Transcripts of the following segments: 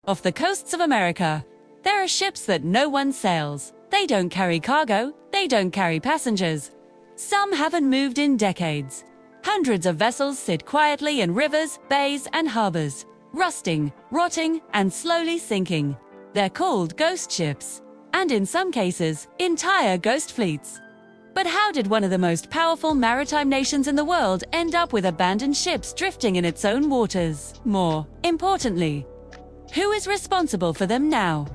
Off the coasts of America, there are ships that no one sails. They don't carry cargo, they don't carry passengers. Some haven't moved in decades. Hundreds of vessels sit quietly in rivers, bays, and harbors, rusting, rotting, and slowly sinking. They're called ghost ships, and in some cases, entire ghost fleets. But how did one of the most powerful maritime nations in the world end up with abandoned ships drifting in its own waters? More importantly, who is responsible for them now?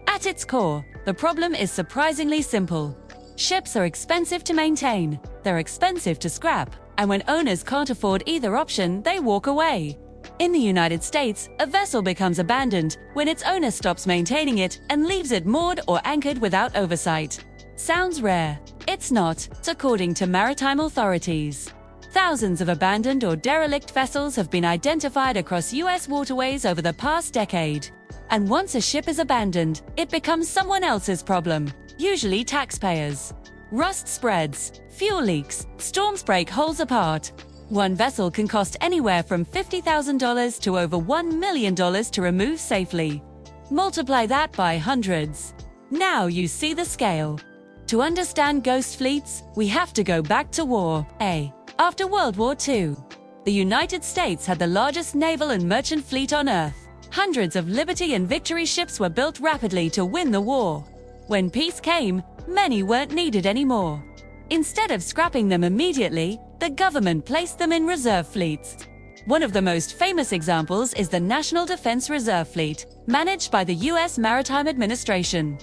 At its core, the problem is surprisingly simple. Ships are expensive to maintain, they're expensive to scrap, and when owners can't afford either option, they walk away. In the United States, a vessel becomes abandoned when its owner stops maintaining it and leaves it moored or anchored without oversight. Sounds rare. It's not, according to maritime authorities. Thousands of abandoned or derelict vessels have been identified across U.S. waterways over the past decade. And once a ship is abandoned, it becomes someone else's problem, usually taxpayers. Rust spreads, fuel leaks, storms break hulls apart. One vessel can cost anywhere from $50,000 to over $1 million to remove safely. Multiply that by hundreds. Now you see the scale. To understand ghost fleets, we have to go back to war. After World War II, the United States had the largest naval and merchant fleet on Earth. Hundreds of Liberty and Victory ships were built rapidly to win the war. When peace came, many weren't needed anymore. Instead of scrapping them immediately, the government placed them in reserve fleets. One of the most famous examples is the National Defense Reserve Fleet, managed by the U.S. Maritime Administration.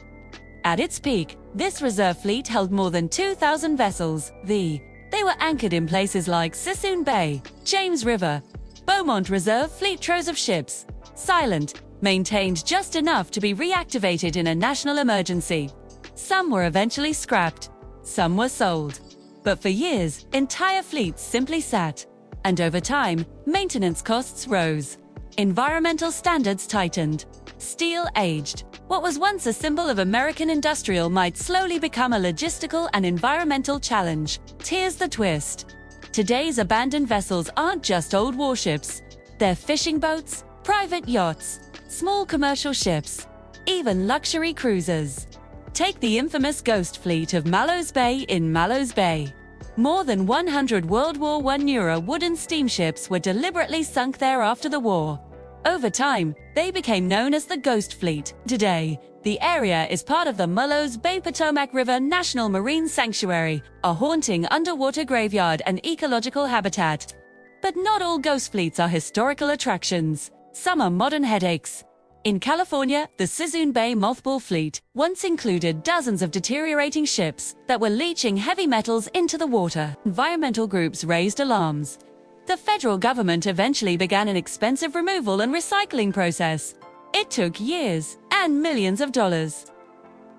At its peak, this reserve fleet held more than 2,000 vessels. They were anchored in places like Sissoon Bay, James River, Beaumont Reserve Fleet. Troves of ships, silent, maintained just enough to be reactivated in a national emergency. Some were eventually scrapped, some were sold. But for years, entire fleets simply sat. And over time, maintenance costs rose. Environmental standards tightened. Steel aged. What was once a symbol of American industrial might slowly become a logistical and environmental challenge. Here's the twist. Today's abandoned vessels aren't just old warships. They're fishing boats, private yachts, small commercial ships, even luxury cruisers. Take the infamous ghost fleet of Mallows Bay in Mallows Bay. More than 100 World War I-era wooden steamships were deliberately sunk there after the war. Over time, they became known as the Ghost Fleet. Today, the area is part of the Mallows Bay Potomac River National Marine Sanctuary, a haunting underwater graveyard and ecological habitat. But not all ghost fleets are historical attractions. Some are modern headaches. In California, the Sissoon Bay Mothball Fleet once included dozens of deteriorating ships that were leaching heavy metals into the water. Environmental groups raised alarms. The federal government eventually began an expensive removal and recycling process. It took years and millions of dollars.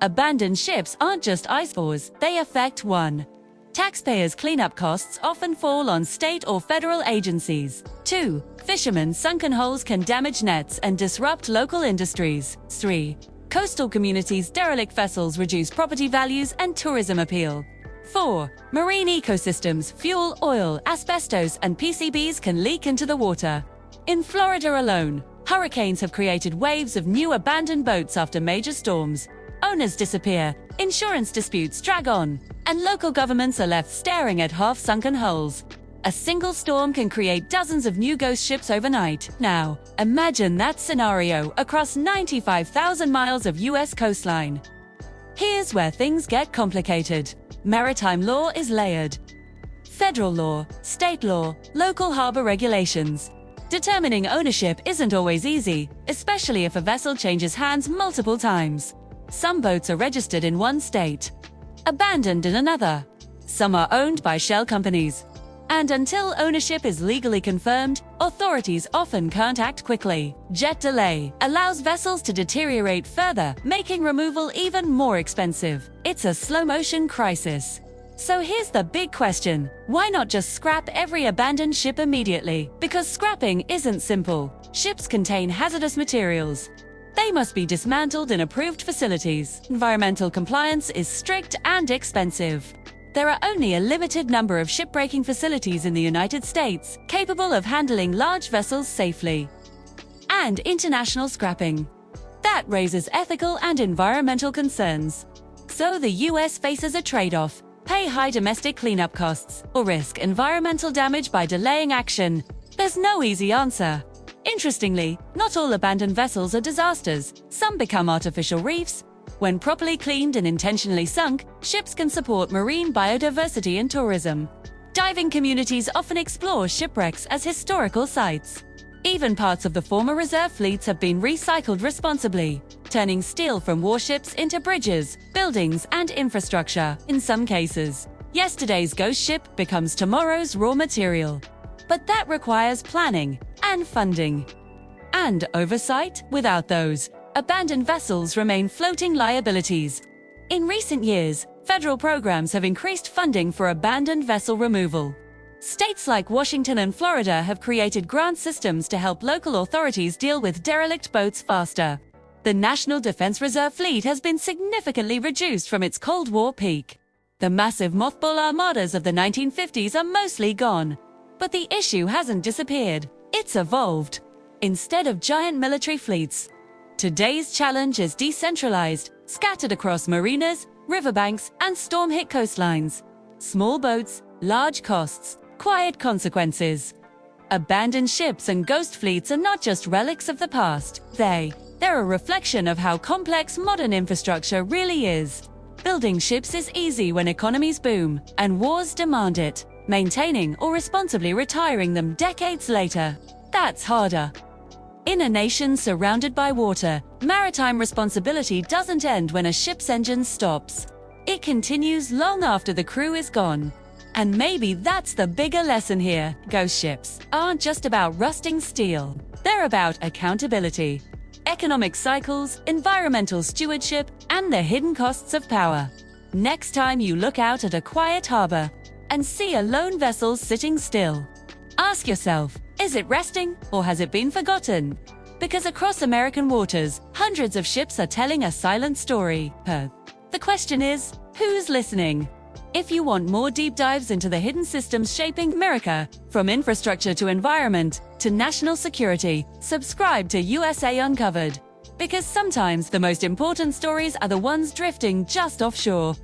Abandoned ships aren't just eyesores, they affect 1. Taxpayers' cleanup costs often fall on state or federal agencies. 2. Fishermen's sunken holes can damage nets and disrupt local industries. 3. Coastal communities' derelict vessels reduce property values and tourism appeal. 4. Marine ecosystems, fuel, oil, asbestos, and PCBs can leak into the water. In Florida alone, hurricanes have created waves of new abandoned boats after major storms. Owners disappear, insurance disputes drag on, and local governments are left staring at half-sunken hulls. A single storm can create dozens of new ghost ships overnight. Now, imagine that scenario across 95,000 miles of U.S. coastline. Here's where things get complicated. Maritime law is layered. Federal law, state law, local harbor regulations. Determining ownership isn't always easy, especially if a vessel changes hands multiple times. Some boats are registered in one state, abandoned in another. Some are owned by shell companies. And until ownership is legally confirmed, authorities often can't act quickly. Jet delay allows vessels to deteriorate further, making removal even more expensive. It's a slow-motion crisis. So here's the big question. Why not just scrap every abandoned ship immediately? Because scrapping isn't simple. Ships contain hazardous materials. They must be dismantled in approved facilities. Environmental compliance is strict and expensive. There are only a limited number of shipbreaking facilities in the United States capable of handling large vessels safely. And international scrapping. That raises ethical and environmental concerns. So the US faces a trade-off: pay high domestic cleanup costs or risk environmental damage by delaying action. There's no easy answer. Interestingly, not all abandoned vessels are disasters. Some become artificial reefs. When properly cleaned and intentionally sunk, ships can support marine biodiversity and tourism. Diving communities often explore shipwrecks as historical sites. Even parts of the former reserve fleets have been recycled responsibly, turning steel from warships into bridges, buildings, and infrastructure in some cases. Yesterday's ghost ship becomes tomorrow's raw material. But that requires planning and funding. And oversight. Without those, abandoned vessels remain floating liabilities. In recent years, federal programs have increased funding for abandoned vessel removal. States like Washington and Florida have created grant systems to help local authorities deal with derelict boats faster. The National Defense Reserve Fleet has been significantly reduced from its Cold War peak. The massive mothball armadas of the 1950s are mostly gone. But the issue hasn't disappeared. It's evolved. Instead of giant military fleets, today's challenge is decentralized, scattered across marinas, riverbanks, and storm-hit coastlines. Small boats, large costs, quiet consequences. Abandoned ships and ghost fleets are not just relics of the past. They're a reflection of how complex modern infrastructure really is. Building ships is easy when economies boom and wars demand it. Maintaining or responsibly retiring them decades later, that's harder. In a nation surrounded by water, maritime responsibility doesn't end when a ship's engine stops. It continues long after the crew is gone. And maybe that's the bigger lesson here. Ghost ships aren't just about rusting steel. They're about accountability, economic cycles, environmental stewardship, and the hidden costs of power. Next time you look out at a quiet harbor and see a lone vessel sitting still, ask yourself, is it resting or has it been forgotten? Because across American waters, hundreds of ships are telling a silent story. The question is, who's listening? If you want more deep dives into the hidden systems shaping America, from infrastructure to environment to national security, subscribe to USA Uncovered. Because sometimes the most important stories are the ones drifting just offshore.